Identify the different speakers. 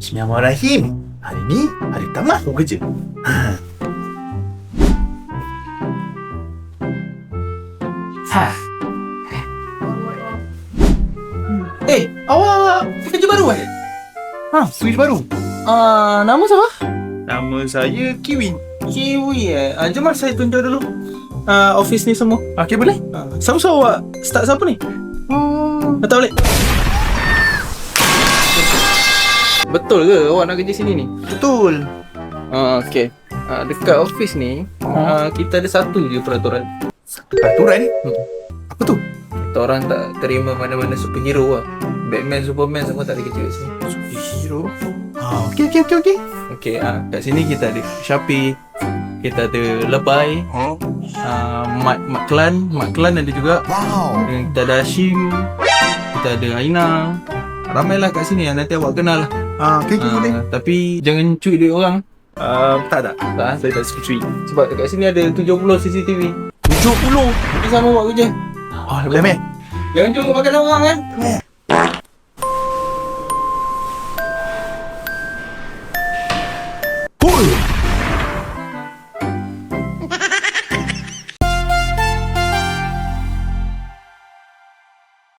Speaker 1: Bismillahirrahmanirrahim. Hari ni hari pertama aku kerja.
Speaker 2: Awak kerja baru eh?
Speaker 1: Switch baru.
Speaker 2: Nama siapa?
Speaker 1: Nama saya Kiwi.
Speaker 2: Kiwi eh? Jom lah saya tunjuk dulu office ni semua.
Speaker 1: Okey, boleh?
Speaker 2: Siapa awak? Start siapa ni? Tak boleh? Betul ke awak nak kerja sini ni?
Speaker 1: Betul.
Speaker 2: Okey. Dekat office ni kita ada satu je peraturan.
Speaker 1: Peraturan? Apa tu?
Speaker 2: Kita orang tak terima mana-mana superhero lah. Batman, Superman semua tak ada kerja kat sini.
Speaker 1: Superhero. Okey.
Speaker 2: Okey, kat sini kita ada Shopee, kita ada Lebay, Mat Klan ada juga.
Speaker 1: Wow.
Speaker 2: Kita ada Hashim, kita ada Aina. Ramailah kat sini yang nanti awak kenal lah.
Speaker 1: Okey, boleh.
Speaker 2: Tapi jangan cuit duit orang.
Speaker 1: Tak.
Speaker 2: Saya tak suka cuit. Sebab kat sini ada 70 CCTV.
Speaker 1: 70.
Speaker 2: Kita sama buat kerja.
Speaker 1: Boleh, meh.
Speaker 2: Jangan cuit makan orang kan.